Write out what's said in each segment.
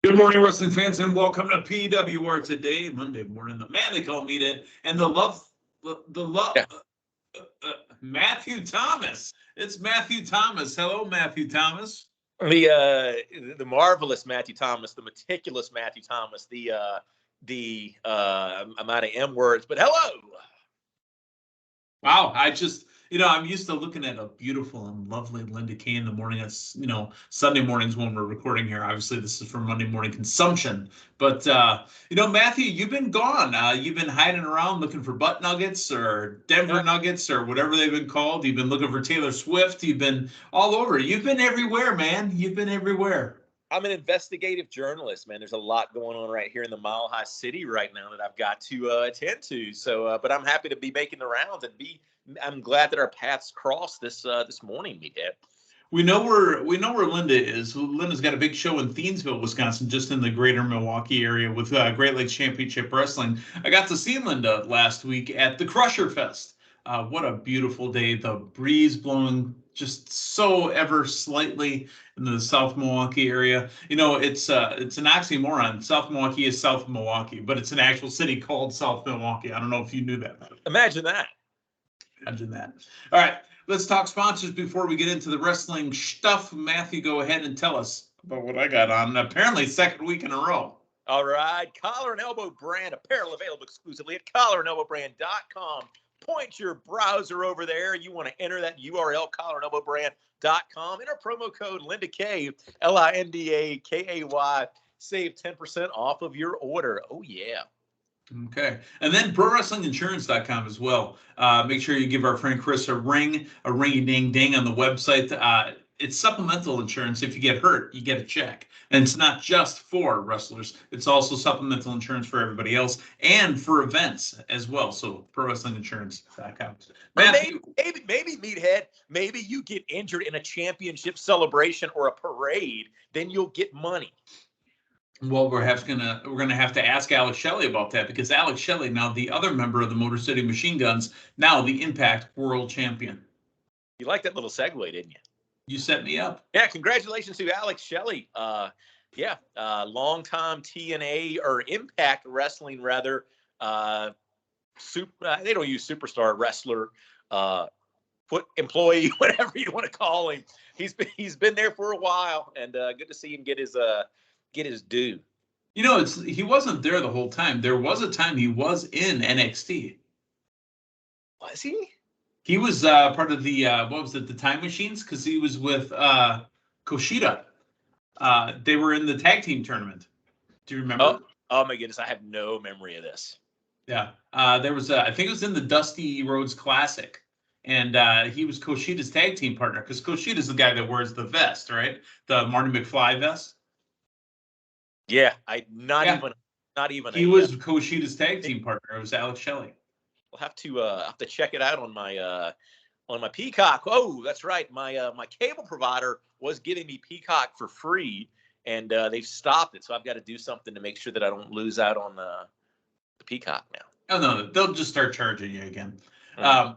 Good morning, wrestling fans, and welcome to PWR today, Monday morning. The man they call Meathead, and Yeah. Matthew Thomas. It's Matthew Thomas. Hello, Matthew Thomas. The marvelous Matthew Thomas, the meticulous Matthew Thomas, the amount of M words, but hello. Wow, I'm used to looking at a beautiful and lovely Linda Kay in the morning. It's, Sunday mornings when we're recording here. Obviously, this is for Monday morning consumption. But, Matthew, you've been gone. You've been hiding around looking for butt nuggets or Denver nuggets or whatever they've been called. You've been looking for Taylor Swift. You've been all over. You've been everywhere, man. You've been everywhere. I'm an investigative journalist, man. There's a lot going on right here in the Mile High City right now that I've got to attend to. So, but I'm happy to be making the rounds and I'm glad that our paths crossed this morning, Meathead. We know where Linda is. Linda's got a big show in Thiensville, Wisconsin, just in the greater Milwaukee area with Great Lakes Championship Wrestling. I got to see Linda last week at the Crusher Fest. What a beautiful day. The breeze blowing just so ever slightly in the South Milwaukee area. It's an oxymoron. South Milwaukee is South Milwaukee, but it's an actual city called South Milwaukee. I don't know if you knew that. Imagine that. Imagine that. All right, let's talk sponsors before we get into the wrestling stuff. Matthew, go ahead and tell us about what I got on. Apparently, second week in a row. All right, Collar and Elbow brand apparel available exclusively at collarandelbowbrand.com. Point your browser over there. You want to enter that URL, collarandelbowbrand.com. Enter promo code Linda K, LINDAKAY. Save 10% off of your order. Oh, yeah. Okay. And then ProWrestlingInsurance.com as well. Make sure you give our friend Chris a ringy-ding-ding on the website. It's supplemental insurance. If you get hurt, you get a check. And it's not just for wrestlers. It's also supplemental insurance for everybody else and for events as well. So ProWrestlingInsurance.com. Maybe Meathead, maybe you get injured in a championship celebration or a parade, then you'll get money. Well, we're gonna have to ask Alex Shelley about that, because Alex Shelley, now the other member of the Motor City Machine Guns, now the Impact World Champion. You liked that little segue, didn't you? You set me up. Yeah, congratulations to Alex Shelley. Longtime TNA or Impact Wrestling rather. They don't use superstar wrestler, employee, whatever you want to call him. He's been there for a while, and good to see him get his due. He wasn't there the whole time. There was a time he was in NXT. Was he? He was part of the the Time Machines, because he was with Kushida. They were in the tag team tournament. Do you remember? Oh my goodness, I have no memory of this. Yeah, there was I think it was in the Dusty Rhodes Classic, and he was Kushida's tag team partner, because Kushida's the guy that wears the vest, right? The Marty McFly vest. Yeah, not even. He was Kushida's tag team partner. It was Alex Shelley. We'll have to check it out on my Peacock. Oh, that's right. My cable provider was giving me Peacock for free, and they've stopped it. So I've got to do something to make sure that I don't lose out on the Peacock now. Oh no, they'll just start charging you again. Mm-hmm.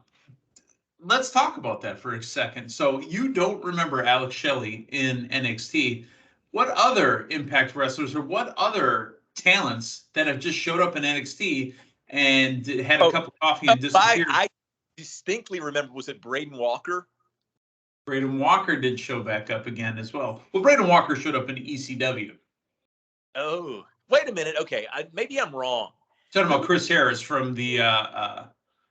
Let's talk about that for a second. So you don't remember Alex Shelley in NXT. What other Impact wrestlers or what other talents that have just showed up in NXT and had a cup of coffee and disappeared? I distinctly remember, was it Braden Walker? Braden Walker did show back up again as well. Well, Braden Walker showed up in ECW. Oh, wait a minute. Okay, maybe I'm wrong. Talking about Chris Harris from the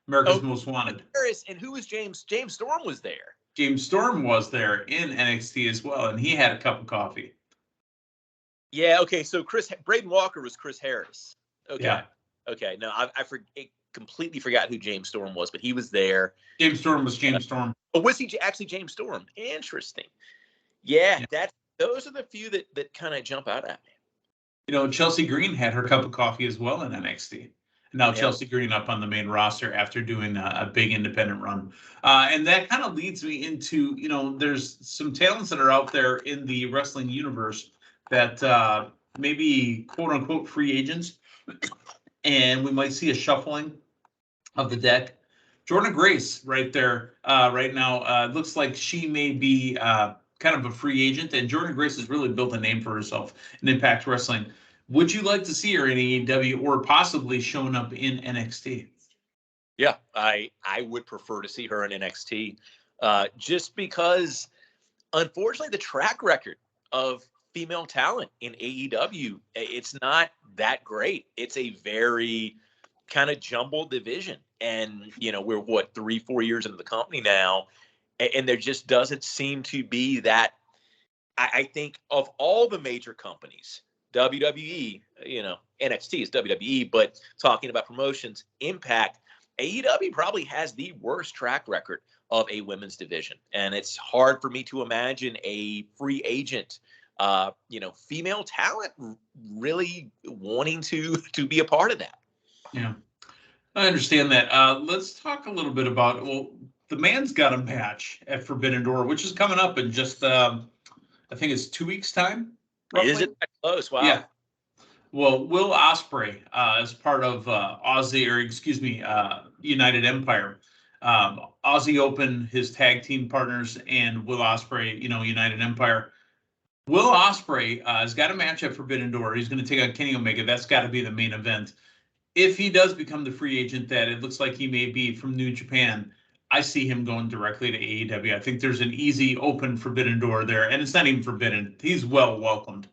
America's Most Wanted. Harris, and who was James? James Storm was there. James Storm was there in NXT as well, and he had a cup of coffee. Yeah, okay, so Braden Walker was Chris Harris. Okay. Yeah. Okay, no, I completely forgot who James Storm was, but he was there. James Storm was James Storm. Oh, was he actually James Storm? Interesting. Yeah. Those are the few that kind of jump out at me. Chelsea Green had her cup of coffee as well in NXT. And now Chelsea Green up on the main roster after doing a big independent run. And that kind of leads me into, there's some talents that are out there in the wrestling universe that maybe quote-unquote free agents, and we might see a shuffling of the deck. Jordan Grace right there right now looks like she may be kind of a free agent, and Jordan Grace has really built a name for herself in Impact Wrestling. Would you like to see her in AEW or possibly showing up in NXT? Yeah, I would prefer to see her in NXT, just because, unfortunately, the track record of female talent in AEW, it's not that great. It's a very kind of jumbled division, and we're 3-4 years into the company now, and there just doesn't seem to be that. I think of all the major companies, WWE, NXT is WWE, but talking about promotions, Impact, AEW probably has the worst track record of a women's division. And it's hard for me to imagine a free agent, female talent really wanting to be a part of that. Yeah, I understand that. Let's talk a little bit about, the man's got a match at Forbidden Door, which is coming up in just, I think it's 2 weeks' time, roughly. Is it that close? Wow. Yeah. Well, Will Ospreay, as part of United Empire. Aussie Open, his tag team partners, and Will Ospreay, United Empire. Will Ospreay has got a match at Forbidden Door. He's going to take on Kenny Omega. That's got to be the main event. If he does become the free agent that it looks like he may be from New Japan, I see him going directly to AEW. I think there's an easy, open Forbidden Door there, and it's not even forbidden. He's well welcomed.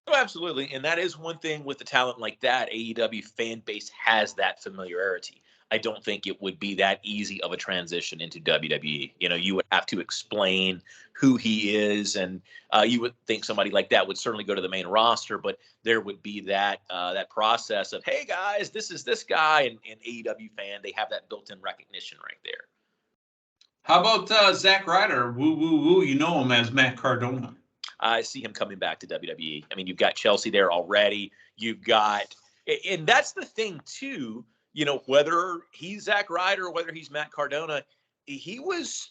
Oh, absolutely. And that is one thing with the talent like that. AEW fan base has that familiarity. I don't think it would be that easy of a transition into WWE. You would have to explain who he is, and you would think somebody like that would certainly go to the main roster, but there would be that process of, hey guys, this is this guy, and AEW fan, they have that built-in recognition right there. How about Zack Ryder? Woo, woo, woo. You know him as Matt Cardona. I see him coming back to WWE. I mean, you've got Chelsea there already. You've got, and that's the thing too, whether he's Zack Ryder or whether he's Matt Cardona, he was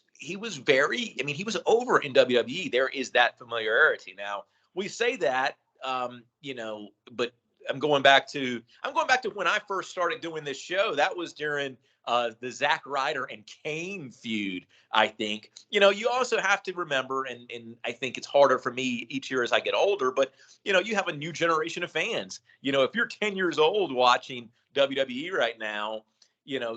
very, he was over in WWE. There is that familiarity. Now, we say that, but I'm going back to when I first started doing this show. That was during the Zack Ryder and Kane feud, I think. You also have to remember, and I think it's harder for me each year as I get older, but, you have a new generation of fans. If you're 10 years old watching WWE right now,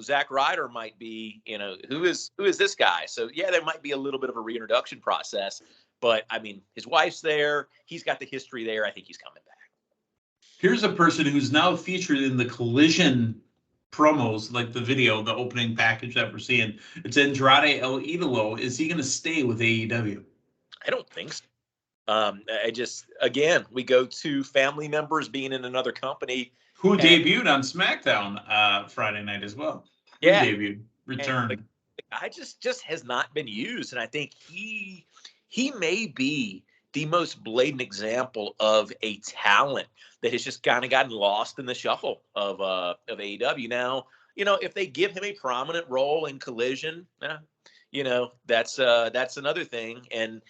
Zack Ryder might be, who is this guy? So, yeah, there might be a little bit of a reintroduction process, but, his wife's there. He's got the history there. I think he's coming back. Here's a person who's now featured in the Collision promos, like the video, the opening package that we're seeing. It's Andrade El Idolo. Is he going to stay with AEW? I don't think so. Again, we go to family members being in another company. Who debuted on SmackDown Friday night as well. Yeah. Who debuted, returned. The guy just has not been used. And I think he may be the most blatant example of a talent that has just kind of gotten lost in the shuffle of AEW. Now, if they give him a prominent role in Collision, that's another thing. And,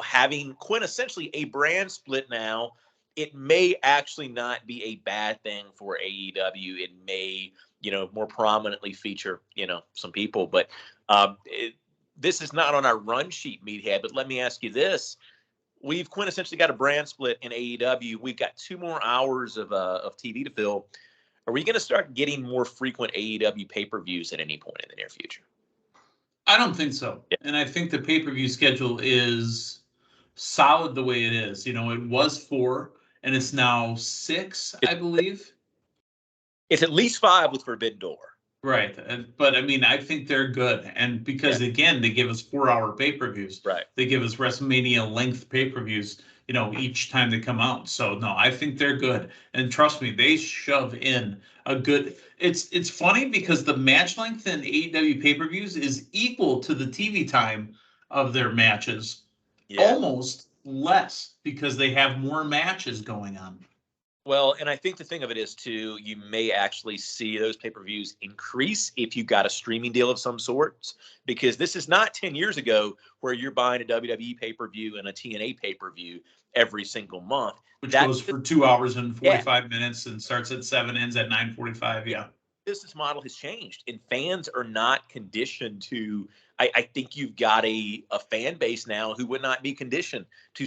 having quintessentially a brand split now, it may actually not be a bad thing for AEW. It may, more prominently feature, some people. But this is not on our run sheet, Meathead. But let me ask you this. We've quintessentially got a brand split in AEW. We've got 2 more hours of TV to fill. Are we going to start getting more frequent AEW pay-per-views at any point in the near future? I don't think so. Yeah. And I think the pay-per-view schedule is solid the way it is. It was 4, and it's now 6, I believe. It's at least 5 with Forbidden Door. Right. But, I think they're good. And because, again, they give us 4-hour pay-per-views. Right. They give us WrestleMania-length pay-per-views, each time they come out. So, no, I think they're good. And trust me, they shove in a good – it's funny because the match length in AEW pay-per-views is equal to the TV time of their matches. Yeah. Almost less because they have more matches going on. Well, and I think the thing of it is, too, you may actually see those pay-per-views increase if you got a streaming deal of some sorts, because this is not 10 years ago where you're buying a WWE pay-per-view and a TNA pay-per-view every single month. Which goes for 2 hours and 45 minutes and starts at 7, ends at 9:45, yeah. Business model has changed, and fans are not conditioned to, I think you've got a fan base now who would not be conditioned to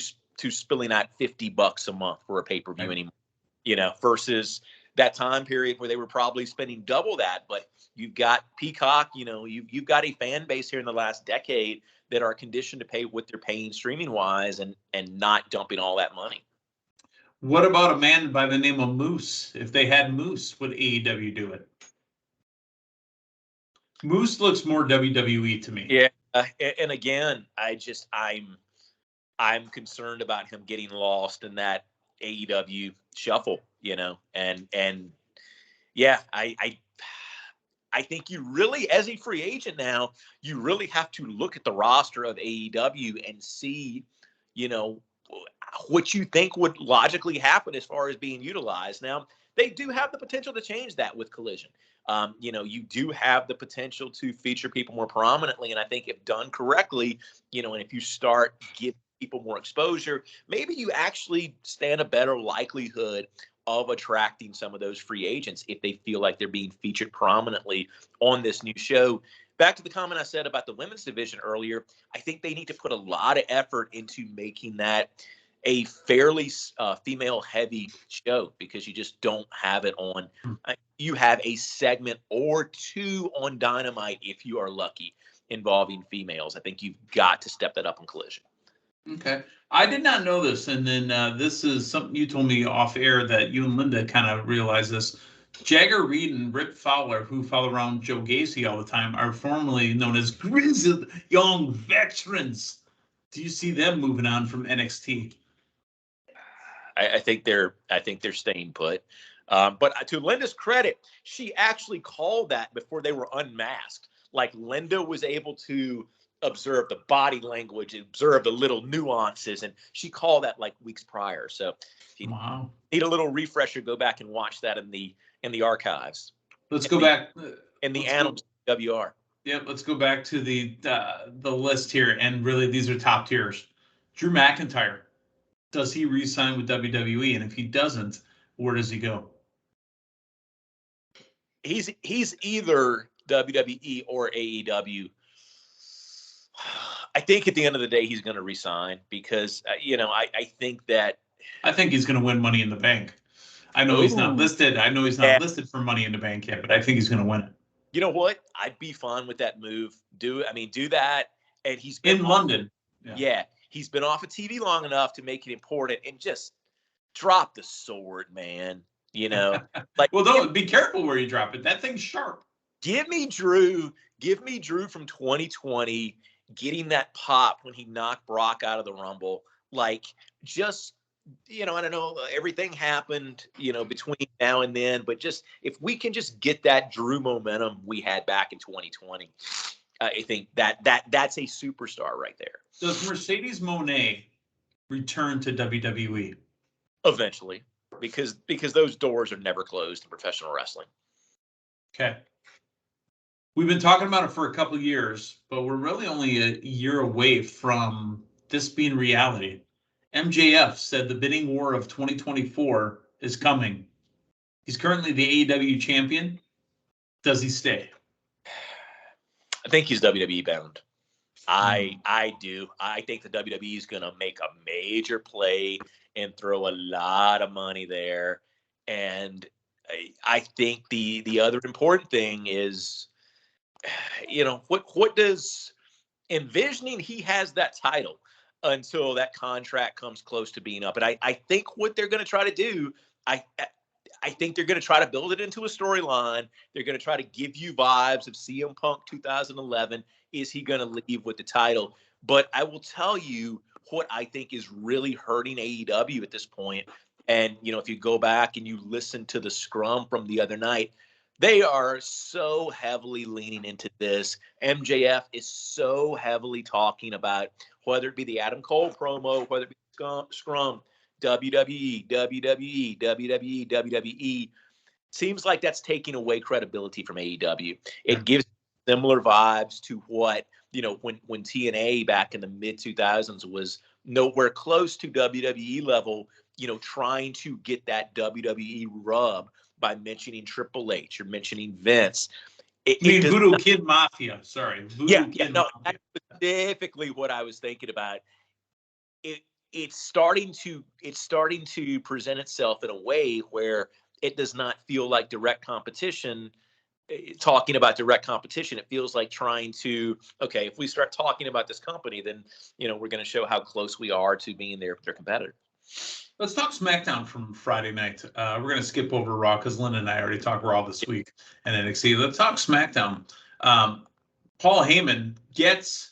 spilling out $50 a month for a pay-per-view anymore, versus that time period where they were probably spending double that. But you've got Peacock, you've got a fan base here in the last decade that are conditioned to pay what they're paying streaming wise and not dumping all that money. What about a man by the name of Moose? If they had Moose, would AEW do it? Moose looks more WWE to me. Yeah, and again, I'm concerned about him getting lost in that AEW shuffle, and yeah, I think you really, as a free agent now, you really have to look at the roster of AEW and see, what you think would logically happen as far as being utilized. Now, they do have the potential to change that with Collision. You do have the potential to feature people more prominently. And I think if done correctly, and if you start giving people more exposure, maybe you actually stand a better likelihood of attracting some of those free agents if they feel like they're being featured prominently on this new show. Back to the comment I said about the women's division earlier, I think they need to put a lot of effort into making that a fairly female-heavy show, because you just don't have it on. You have a segment or two on Dynamite, if you are lucky, involving females. I think you've got to step that up in Collision. Okay. I did not know this, and then this is something you told me off air that you and Linda kind of realized this. Jagger Reed and Rick Fowler, who follow around Joe Gacy all the time, are formerly known as grizzled young veterans. Do you see them moving on from NXT? I think they're staying put. But to Linda's credit, she actually called that before they were unmasked. Like, Linda was able to observe the body language, observe the little nuances, and she called that like weeks prior. So if you need a little refresher, go back and watch that in the archives. Let's go back in the annals of PWR. Yeah, let's go back to the list here, and really these are top tiers. Drew McIntyre, does he re-sign with WWE? And if he doesn't, where does he go? He's either WWE or AEW. I think at the end of the day, he's going to resign because, I think he's going to win Money in the Bank. I know he's not listed. I know he's not listed for Money in the Bank yet, but I think he's going to win it. You know what? I'd be fine with that move. Do that. And he's been in London. Yeah. He's been off of TV long enough to make it important, and just drop the sword, man. Well, be careful where you drop it. That thing's sharp. Give me Drew from 2020 getting that pop when he knocked Brock out of the Rumble. Like, just, I don't know, everything happened, between now and then, but just if we can just get that Drew momentum we had back in 2020, I think that's a superstar right there. Does Mercedes Moné return to WWE? Eventually, because those doors are never closed in professional wrestling. Okay. We've been talking about it for a couple of years, but we're really only a year away from this being reality. MJF said the bidding war of 2024 is coming. He's currently the AEW champion. Does he stay? I think he's WWE bound. I do. I think the WWE is going to make a major play and throw a lot of money there. And I think the other important thing is, what does envisioning he has that title until that contract comes close to being up. And I think what they're going to try to do, I think they're going to try to build it into a storyline. They're going to try to give you vibes of CM Punk 2011. Is he going to leave with the title? But I will tell you what I think is really hurting AEW at this point. And, if you go back and you listen to the scrum from the other night, they are so heavily leaning into this. MJF is so heavily talking about, whether it be the Adam Cole promo, whether it be scrum, WWE, WWE, WWE, WWE. Seems like that's taking away credibility from AEW. It gives similar vibes to what, when TNA back in the mid-2000s was nowhere close to WWE level, trying to get that WWE rub by mentioning Triple H or mentioning Vince. I mean, does Voodoo not, Kid Mafia. Sorry, yeah, Voodoo yeah, Kid no, Mafia. that's specifically what I was thinking about. It it's starting to present itself in a way where it does not feel like direct competition. Talking about direct competition, it feels like trying to, okay, if we start talking about this company, then we're going to show how close we are to being their competitor. Let's talk SmackDown from Friday night. We're going to skip over Raw because Lynn and I already talked Raw this week and NXT. Let's talk SmackDown. Paul Heyman gets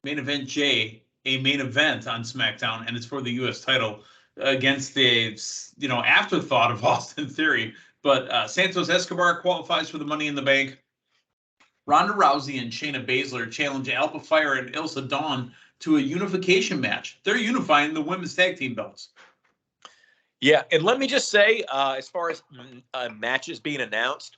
main event J a main event on SmackDown, and it's for the U.S. title against the afterthought of Austin Theory. But Santos Escobar qualifies for the Money in the Bank. Ronda Rousey and Shayna Baszler challenge Alpha Fire and Ilsa Dawn to a unification match. They're unifying the women's tag team belts. Yeah, and let me just say, as far as matches being announced,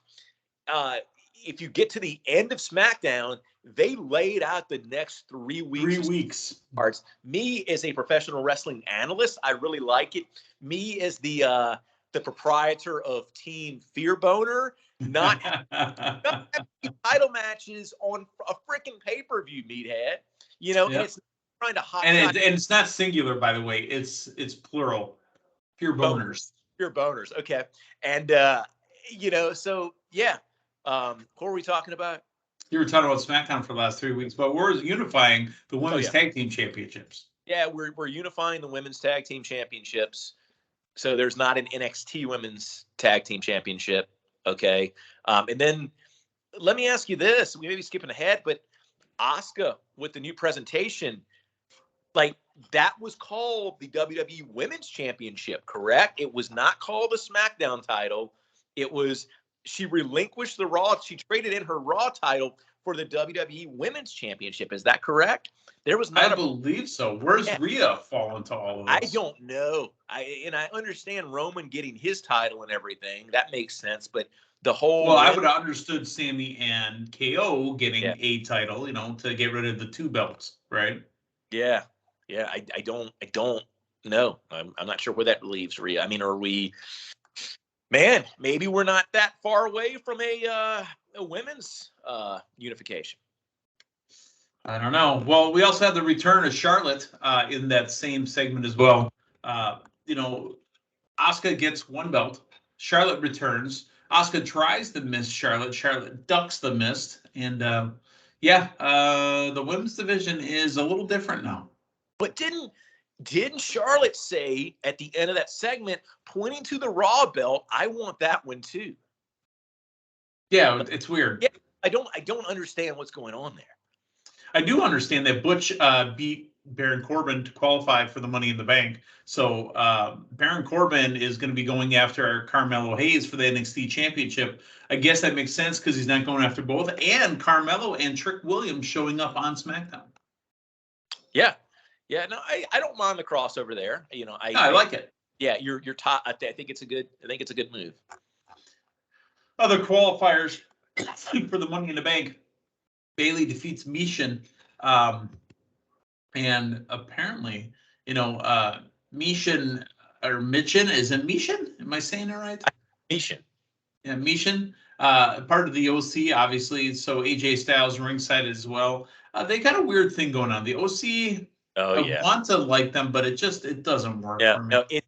if you get to the end of SmackDown, they laid out the next 3 weeks. 3 weeks. Parts. Me as a professional wrestling analyst, I really like it. Me as the proprietor of Team Fear Boner, not having title matches on a freaking pay-per-view, Meathead. Yep. And it's trying to hot and it's not singular, by the way. It's plural. Fear boners. Fear boners. Okay. And so yeah. What were we talking about? You were talking about SmackDown for the last 3 weeks, but we're unifying the women's tag team championships. Yeah, we're unifying the women's tag team championships. So there's not an NXT women's tag team championship. Okay. And then let me ask you this. We may be skipping ahead, but Asuka with the new presentation, like that was called the WWE Women's Championship, correct? It was not called the SmackDown title. It was, she relinquished the Raw. She traded in her Raw title for the WWE Women's Championship. Is that correct? There was not. I believe so. Where's Rhea fall into all of this? I don't know. I understand Roman getting his title and everything. That makes sense. But the whole. Well, I would have understood Sammy and KO getting a title, to get rid of the 2 belts, right? Yeah. Yeah. I don't know. I'm not sure where that leaves Rhea. I mean, are we. Man, maybe we're not that far away from a women's unification. I don't know. Well, we also had the return of Charlotte in that same segment as well. Asuka gets 1 belt. Charlotte returns. Asuka tries to miss Charlotte. Charlotte ducks the mist. And the women's division is a little different now. But didn't Charlotte say at the end of that segment, pointing to the Raw belt, I want that one too? Yeah, it's weird. Yeah, I don't understand what's going on there. I do understand that Butch beat Baron Corbin to qualify for the Money in the Bank. So Baron Corbin is going to be going after Carmelo Hayes for the NXT Championship. I guess that makes sense because he's not going after both. And Carmelo and Trick Williams showing up on SmackDown. Yeah. Yeah, no, I don't mind the crossover there. I like it. Yeah, you're top. I think it's a good move. Other qualifiers for the Money in the Bank. Bayley defeats Michin, and apparently, Michin or Michin, is it Michin? Am I saying it right? Michin. Yeah, Michin, part of the OC, obviously. So AJ Styles ringside as well. They got a weird thing going on. The OC. I want to like them, but it doesn't work for me. No, it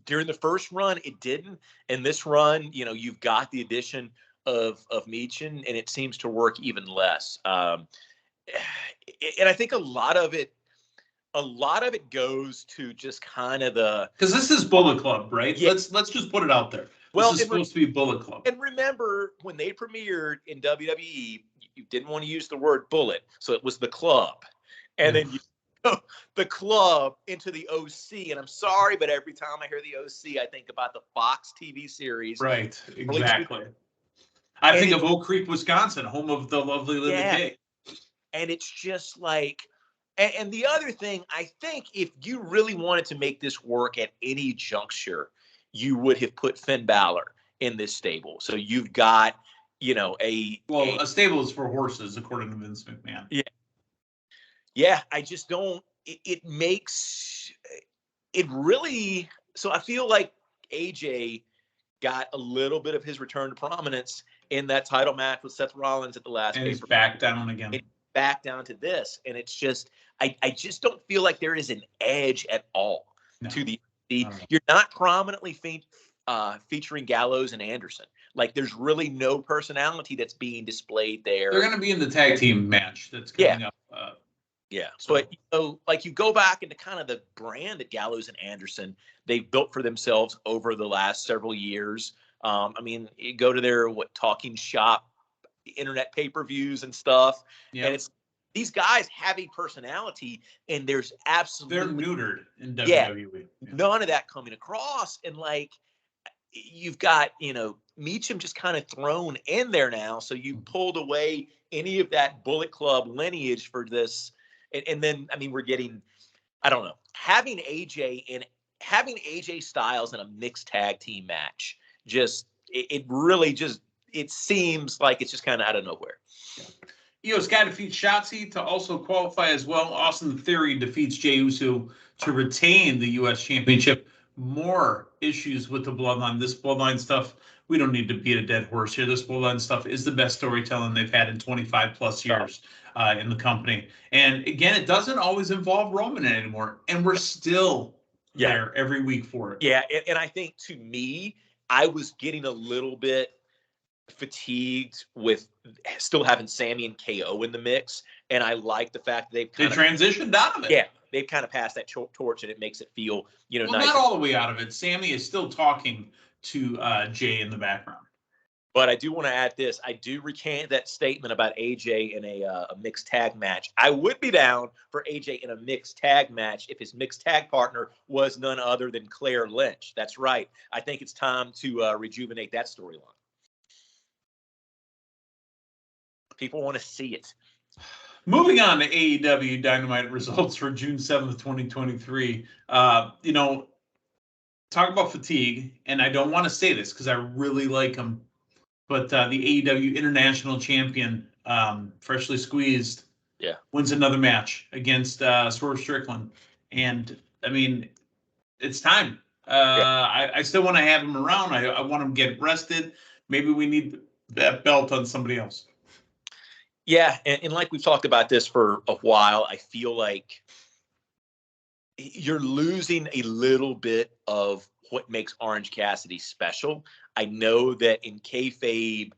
during the first run it didn't, and this run, you've got the addition of Michin, and it seems to work even less. And I think a lot of it goes to just kind of because this is Bullet Club, right? Yeah. Let's just put it out there. Well, this is supposed to be Bullet Club. And remember when they premiered in WWE, you didn't want to use the word Bullet, so it was the Club, and then the Club into the OC. And I'm sorry, but every time I hear the OC, I think about the Fox TV series. Right, exactly. I think of Oak Creek, Wisconsin, home of the lovely Linda Kay. And it's just like, and the other thing, I think if you really wanted to make this work at any juncture, you would have put Finn Balor in this stable. So you've got, a stable is for horses, according to Vince McMahon. Yeah. Yeah, I just don't, it makes it really, so I feel like AJ got a little bit of his return to prominence in that title match with Seth Rollins at the last And pay-per-view. he's back down again. Back down to this, and it's just I just don't feel like there is an edge at all to the. You're not prominently featuring Gallows and Anderson. Like there's really no personality that's being displayed there. They're going to be in the tag team match that's coming up. But like you go back into kind of the brand that Gallows and Anderson they've built for themselves over the last several years. I mean, you go to their Talking Shop internet pay-per-views and stuff, and it's these guys have a personality, and there's absolutely they're neutered in WWE. None of that coming across, and like you've got Meacham just kind of thrown in there now, so you pulled away any of that Bullet Club lineage for this, and then I mean we're getting I don't know having AJ Styles in a mixed tag team match just it really just. It seems like it's just kind of out of nowhere. Io Sky defeats Shotzi to also qualify as well. Austin Theory defeats Jey Uso to retain the U.S. Championship. More issues with the Bloodline. This Bloodline stuff, we don't need to beat a dead horse here. This Bloodline stuff is the best storytelling they've had in 25 plus years in the company. And again, it doesn't always involve Roman anymore. And we're still there every week for it. Yeah, and I think to me, I was getting a little bit fatigued with still having Sammy and KO in the mix, and I like the fact that they've transitioned out of it. Yeah, they've kind of passed that torch, and it makes it feel nice. Not all the way out of it. Sammy is still talking to Jay in the background. But I do want to add this: I do recant that statement about AJ in a mixed tag match. I would be down for AJ in a mixed tag match if his mixed tag partner was none other than Claire Lynch. That's right. I think it's time to rejuvenate that storyline. People want to see it. Moving on to AEW Dynamite results for June 7th, 2023. Talk about fatigue, and I don't want to say this because I really like him, but the AEW International Champion, freshly squeezed, wins another match against Swerve Strickland. And, I mean, it's time. I still want to have him around. I want him to get rested. Maybe we need that belt on somebody else. Yeah, and like we've talked about this for a while, I feel like you're losing a little bit of what makes Orange Cassidy special. I know that in kayfabe,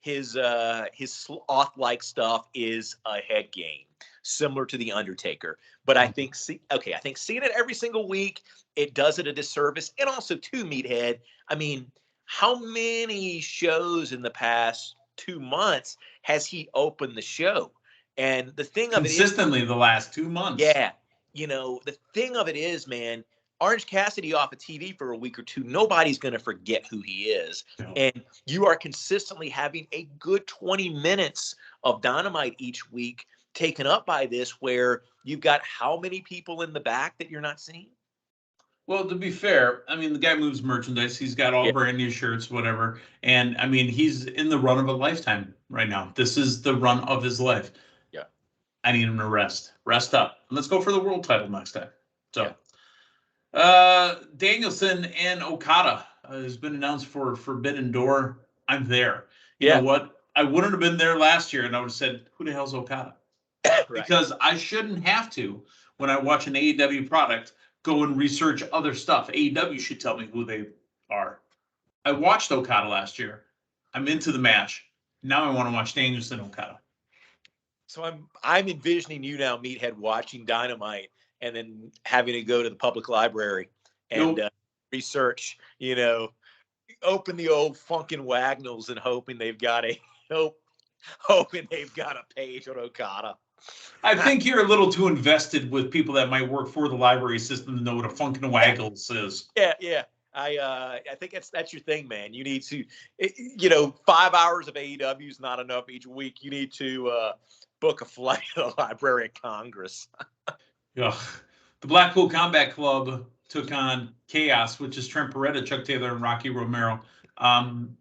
his sloth-like stuff is a head game, similar to The Undertaker. But I think seeing it every single week, it does it a disservice. And also, too, Meathead, I mean, how many shows in the past 2 months has he opened the show? And the thing of it is consistently the last 2 months. Yeah. The thing of it is, man, Orange Cassidy off of TV for a week or two, nobody's going to forget who he is. No. And you are consistently having a good 20 minutes of Dynamite each week taken up by this, where you've got how many people in the back that you're not seeing? Well, to be fair, I mean, the guy moves merchandise. He's got all brand new shirts, whatever. And, I mean, he's in the run of a lifetime right now. This is the run of his life. Yeah. I need him to rest up. And let's go for the world title next time. So, Danielson and Okada has been announced for Forbidden Door. I'm there. You know what? I wouldn't have been there last year, and I would have said, who the hell's Okada? Right. Because I shouldn't have to, when I watch an AEW product, go and research other stuff. AEW should tell me who they are. I watched Okada last year. I'm into the match. Now I want to watch Danielson Okada. So I'm envisioning you now, Meathead, watching Dynamite and then having to go to the public library and research, open the old Funkin' Wagnalls and hoping they've got a page on Okada. I think you're a little too invested with people that might work for the library system to know what a Funkin' Waggles is. Yeah. I think that's your thing, man. You need to, 5 hours of AEW is not enough each week. You need to book a flight to the Library of Congress. Yeah. The Blackpool Combat Club took on Chaos, which is Trent Beretta, Chuck Taylor, and Rocky Romero. I'm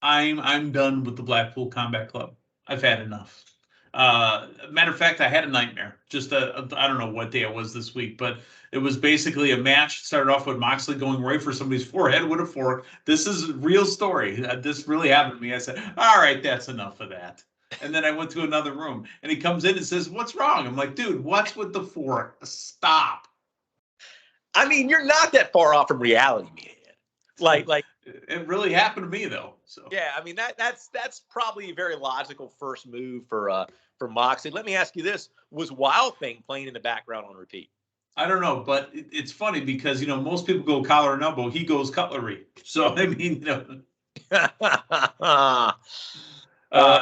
done with the Blackpool Combat Club. I've had enough. Matter of fact, I had a nightmare. Just I don't know what day it was this week, but it was basically a match. Started off with Moxley going right for somebody's forehead with a fork. This is a real story. This really happened to me. I said, all right, that's enough of that. And then I went to another room, and he comes in and says, "What's wrong?" I'm like, "Dude, what's with the fork? Stop." I mean, you're not that far off from reality, man. Like it really happened to me though. So yeah, I mean that's probably a very logical first move for Moxley. Let me ask you this: was Wild Thing playing in the background on repeat? I don't know, but it's funny because most people go collar and elbow. He goes cutlery. So I mean,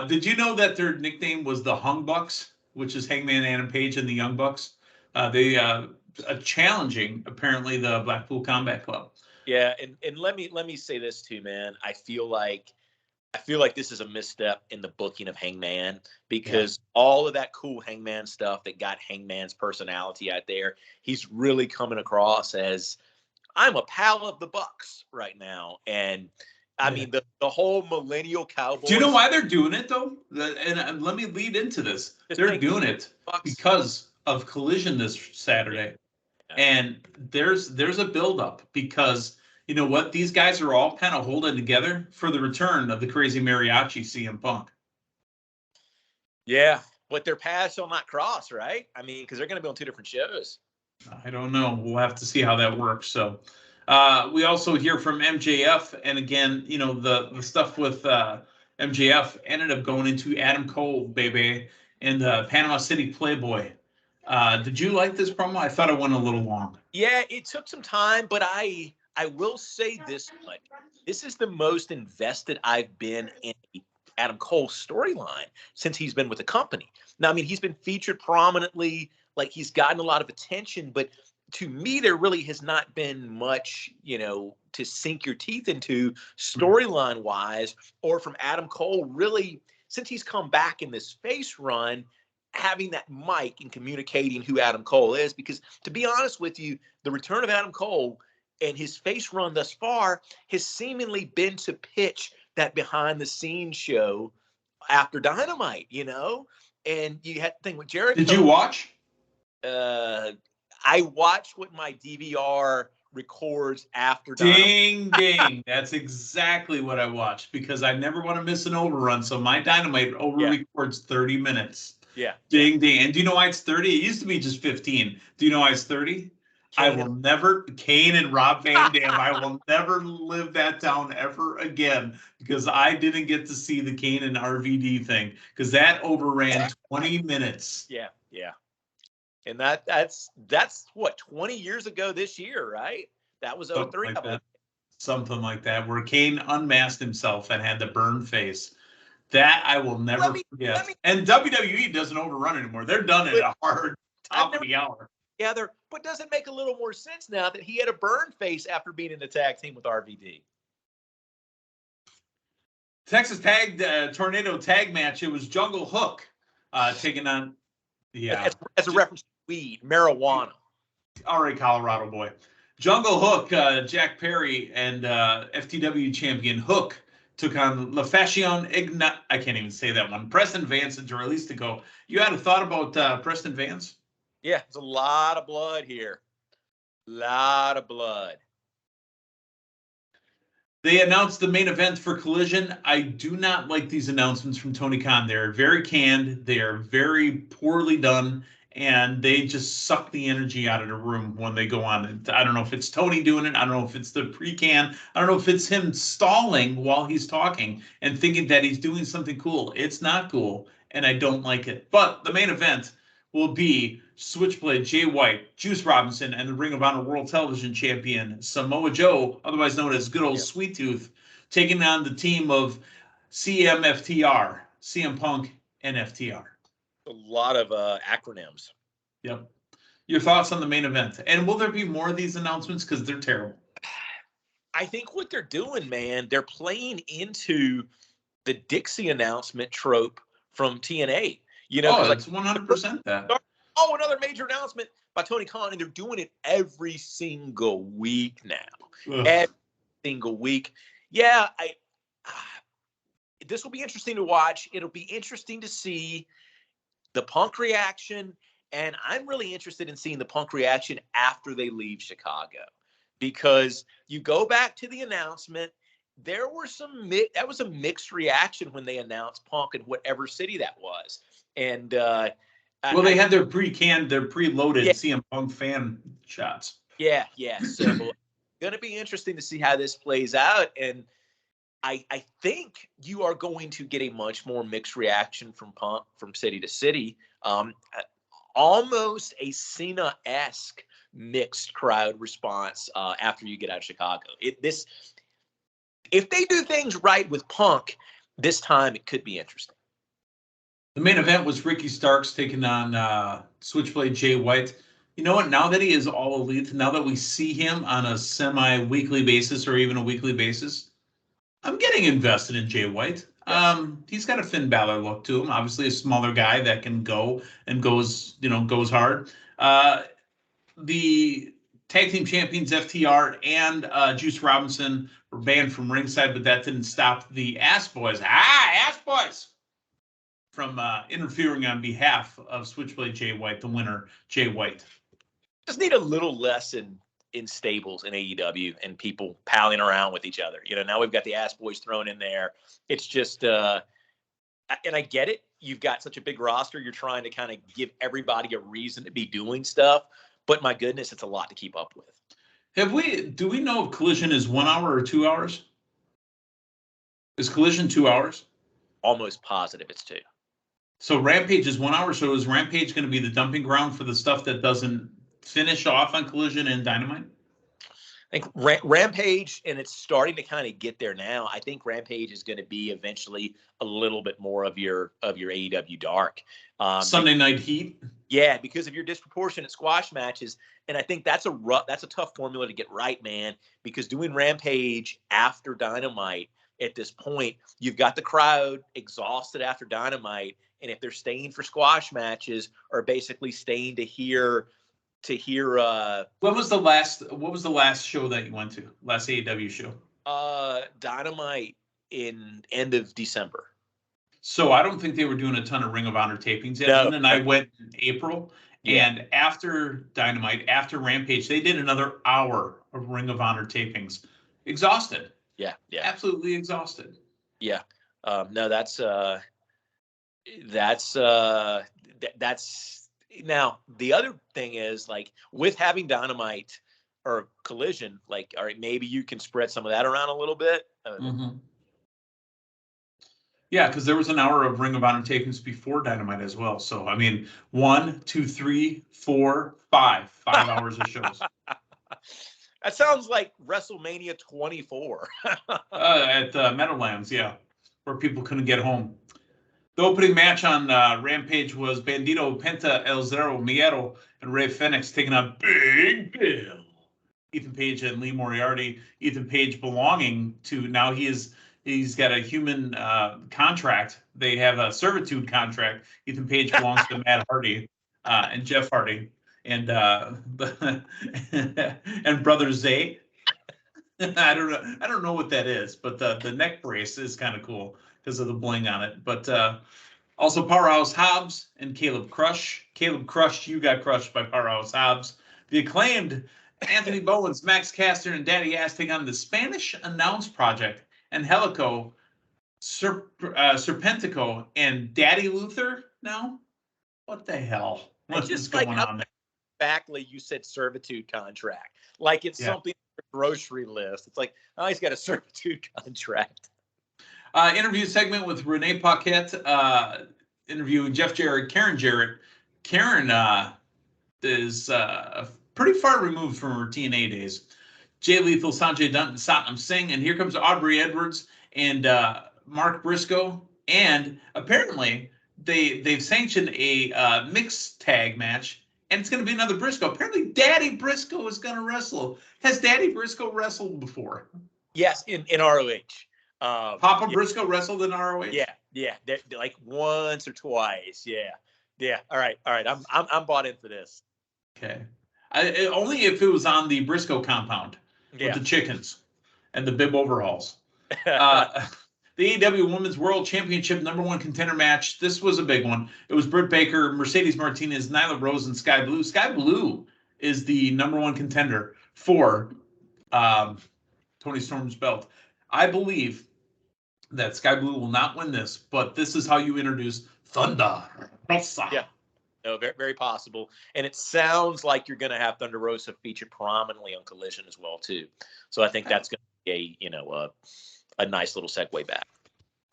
did you know that their nickname was the Hung Bucks, which is Hangman Adam Page and the Young Bucks? They challenging apparently the Blackpool Combat Club. Yeah, and let me say this too, man. I feel like this is a misstep in the booking of Hangman because all of that cool Hangman stuff that got Hangman's personality out there, he's really coming across as I'm a pal of the Bucks right now. And I mean, the whole millennial cowboy. Do you know why they're doing it though? And let me lead into this. They're doing it because of Collision this Saturday. Yeah. And there's a buildup because you know what? These guys are all kind of holding together for the return of the crazy mariachi CM Punk. Yeah, but their paths shall not cross, right? I mean, because they're going to be on two different shows. I don't know. We'll have to see how that works. So we also hear from MJF. And again, the stuff with MJF ended up going into Adam Cole, baby, and the Panama City Playboy. Did you like this promo? I thought it went a little long. Yeah, it took some time, but I will say this much. This is the most invested I've been in Adam Cole's storyline since he's been with the company. Now, I mean, he's been featured prominently, like he's gotten a lot of attention, but to me, there really has not been much, to sink your teeth into storyline wise, or from Adam Cole really, since he's come back in this face run, having that mic and communicating who Adam Cole is. Because to be honest with you, the return of Adam Cole and his face run thus far has seemingly been to pitch that behind the scenes show after Dynamite, and you had the thing with Jericho. Did you watch? I watched what my DVR records after Ding, ding. That's exactly what I watched because I never want to miss an overrun. So my Dynamite records 30 minutes. Yeah. Ding, ding. And do you know why it's 30? It used to be just 15. Do you know why it's 30? I will never, Kane and Rob Van Dam, I will never live that down ever again because I didn't get to see the Kane and RVD thing because that overran 20 minutes. Yeah, yeah. And that's what, 20 years ago this year, right? That was 03. Something like that, where Kane unmasked himself and had the burn face. That I will never forget. And WWE doesn't overrun anymore. They're done at a hard top of the hour. Together, but does it make a little more sense now that he had a burn face after being in the tag team with RVD? Texas Tornado tag match. It was Jungle Hook taking on, as a reference to weed, marijuana. All right, Colorado boy. Jungle Hook, Jack Perry, and FTW champion Hook took on La Fashion Ignat. I can't even say that one. Preston Vance and Juralistico. You had a thought about Preston Vance? Yeah, it's a lot of blood here. Lot of blood. They announced the main event for Collision. I do not like these announcements from Tony Khan. They're very canned. They are very poorly done. And they just suck the energy out of the room when they go on. I don't know if it's Tony doing it. I don't know if it's the pre-can. I don't know if it's him stalling while he's talking and thinking that he's doing something cool. It's not cool, and I don't like it. But the main event will be Switchblade Jay White, Juice Robinson, and the Ring of Honor World Television Champion Samoa Joe, otherwise known as Good Old Sweet Tooth, taking on the team of CMFTR, CM Punk, and FTR. A lot of acronyms. Yep. Your thoughts on the main event? And will there be more of these announcements? Because they're terrible. I think what they're doing, man, they're playing into the Dixie announcement trope from TNA. It's 100% that. Oh, another major announcement by Tony Khan, and they're doing it every single week now. Ugh. Every single week. Yeah, this will be interesting to watch. It'll be interesting to see the Punk reaction, and I'm really interested in seeing the Punk reaction after they leave Chicago, because you go back to the announcement, there were that was a mixed reaction when they announced Punk in whatever city that was. And well, they had their preloaded yeah, CM Punk fan shots. Yeah. So going to be interesting to see how this plays out. And I think you are going to get a much more mixed reaction from Punk from city to city. Almost a Cena-esque mixed crowd response after you get out of Chicago. If they do things right with Punk this time, it could be interesting. The main event was Ricky Starks taking on Switchblade Jay White. You know what? Now that he is all elite, now that we see him on a semi-weekly basis or even a weekly basis, I'm getting invested in Jay White. Yeah. He's got a Finn Balor look to him. Obviously, a smaller guy that can go and goes hard. The tag team champions FTR and Juice Robinson were banned from ringside, but that didn't stop the Ass Boys. Ass Boys! From interfering on behalf of Switchblade Jay White, the winner, Jay White. Just need a little less in stables in AEW and people palling around with each other. Now we've got the Ass Boys thrown in there. It's just, and I get it. You've got such a big roster. You're trying to kind of give everybody a reason to be doing stuff. But my goodness, it's a lot to keep up with. Do we know if Collision is 1 hour or 2 hours? Is Collision 2 hours? Almost positive it's 2. So Rampage is 1 hour. So is Rampage going to be the dumping ground for the stuff that doesn't finish off on Collision and Dynamite? I think Rampage, and it's starting to kind of get there now. I think Rampage is going to be eventually a little bit more of your AEW Dark. Sunday Night Heat. Yeah, because of your disproportionate squash matches, and I think that's a tough formula to get right, man. Because doing Rampage after Dynamite at this point, you've got the crowd exhausted after Dynamite, and if they're staying for squash matches or basically staying to hear what was the last show that you went to? Last AEW show? Dynamite in end of December. So I don't think they were doing a ton of Ring of Honor tapings yet. No. And then I went in April, yeah. And after Dynamite, after Rampage, they did another hour of Ring of Honor tapings. Exhausted. Yeah. Absolutely exhausted. Yeah. No, that's now the other thing is, like, with having Dynamite or Collision, like, all right, maybe you can spread some of that around a little bit. Mm-hmm. Yeah, because there was an hour of Ring of Honor tapings before Dynamite as well. So, I mean, 1, 2, 3, 4, 5 hours of shows. That sounds like WrestleMania 24. At Meadowlands, yeah, where people couldn't get home. The opening match on Rampage was Bandito, Penta, El Zero, Miedo, and Rey Fenix taking on Big Bill, Ethan Page, and Lee Moriarty. Ethan Page belonging to, now he's got a human contract. They have a servitude contract. Ethan Page belongs to Matt Hardy and Jeff Hardy and and Brother Zay. I don't know what that is, but the neck brace is kind of cool because of the bling on it. But also Powerhouse Hobbs and Caleb Crush. Caleb Crush, you got crushed by Powerhouse Hobbs. The Acclaimed Anthony Bowens, Max Caster, and Daddy Ass take on the Spanish Announce Project and Helico, Serpentico, and Daddy Luther now? What the hell? What is going on there? Exactly, you said servitude contract. Like it's something on the grocery list. It's like, oh, he's got a servitude contract. Interview segment with Renee Paquette, interviewing Jeff Jarrett, Karen Jarrett. Karen is pretty far removed from her TNA days. Jay Lethal, Sanjay Dutt, Satnam Singh, and here comes Aubrey Edwards and Mark Briscoe. And apparently they've sanctioned a mixed tag match, and it's going to be another Briscoe. Apparently Daddy Briscoe is going to wrestle. Has Daddy Briscoe wrestled before? Yes, in ROH. Papa Briscoe wrestled in ROH? Yeah, like once or twice. Yeah. All right. I'm bought in for this. Okay. Only if it was on the Briscoe compound with the chickens and the bib overhauls. The AEW Women's World Championship #1 contender match. This was a big one. It was Britt Baker, Mercedes Martinez, Nyla Rose, and Sky Blue. Sky Blue is the #1 contender for Toni Storm's belt. I believe that Sky Blue will not win this, but this is how you introduce Thunder Rosa. Yeah. No, very, very possible. And it sounds like you're going to have Thunder Rosa featured prominently on Collision as well, too. So I think that's going to be a nice little segue back.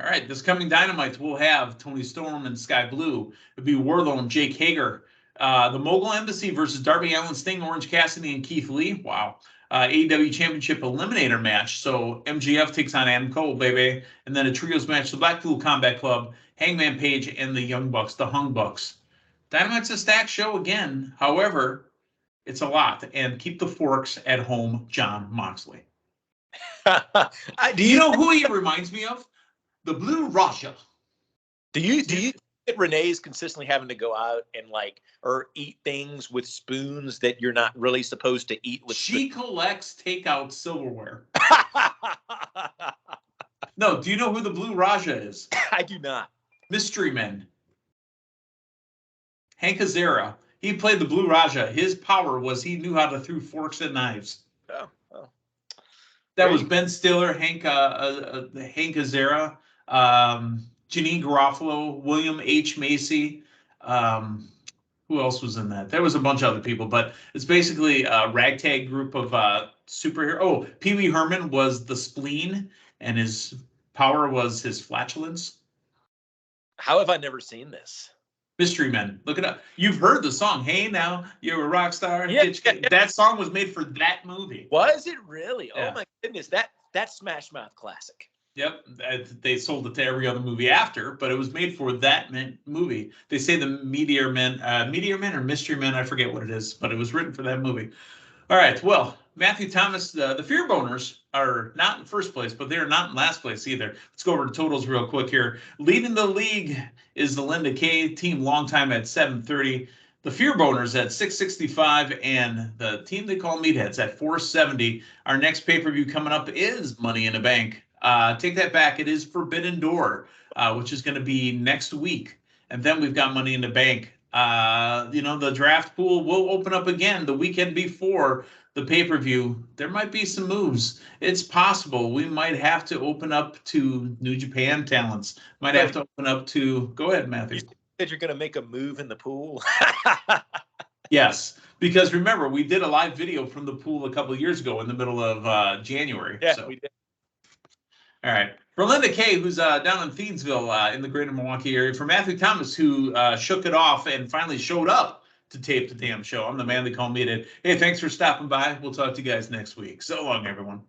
All right, this coming Dynamite, we'll have Toni Storm and Sky Blue. It'll be Wardlow and Jake Hager. The Mogul Embassy versus Darby Allin, Sting, Orange Cassidy, and Keith Lee. Wow. AEW Championship Eliminator match. So MJF takes on Adam Cole, baby. And then a trios match, the Blackpool Combat Club, Hangman Page, and the Young Bucks, the Hung Bucks. Dynamite's a stacked show again. However, it's a lot. And keep the forks at home, Jon Moxley. Do you know who he reminds me of? The Blue Raja. Do you think Renee's consistently having to go out and or eat things with spoons that you're not really supposed to eat with? She collects takeout silverware. No, do you know who the Blue Raja is? I do not. Mystery Men. Hank Azaria. He played the Blue Raja. His power was he knew how to throw forks and knives. Oh. That was Ben Stiller, Hank Azaria, Janine Garofalo, William H. Macy. Who else was in that? There was a bunch of other people, but it's basically a ragtag group of superhero. Oh, Pee Wee Herman was the spleen, and his power was his flatulence. How have I never seen this? Mystery Men. Look it up. You've heard the song, Hey Now, You're a Rock Star. Yeah. That song was made for that movie. Was it really? Yeah. Oh, my goodness. That's Smash Mouth classic. Yep. They sold it to every other movie after, but it was made for that movie. They say the Meteor Men or Mystery Men, I forget what it is, but it was written for that movie. All right. Well, Matthew Thomas, the Fear Boners are not in first place, but they're not in last place either. Let's go over to totals real quick here. Leading the league is the Linda K team, long time at 730. The Fear Boners at 665, and the team they call Meatheads at 470. Our next pay-per-view coming up is Money in the Bank. Take that back. It is Forbidden Door, which is going to be next week. And then we've got Money in the Bank. The draft pool will open up again the weekend before the pay-per-view. There might be some moves. It's possible we might have to open up to New Japan talents. Might have to open up to. Go ahead, Matthew. You said you're going to make a move in the pool. Yes, because remember we did a live video from the pool a couple of years ago in the middle of January. Yeah, so. we did. All right. For Linda Kay, who's down in Thiensville in the greater Milwaukee area. For Matthew Thomas, who shook it off and finally showed up to tape the damn show. I'm the man they call Meathead. Hey, thanks for stopping by. We'll talk to you guys next week. So long, everyone.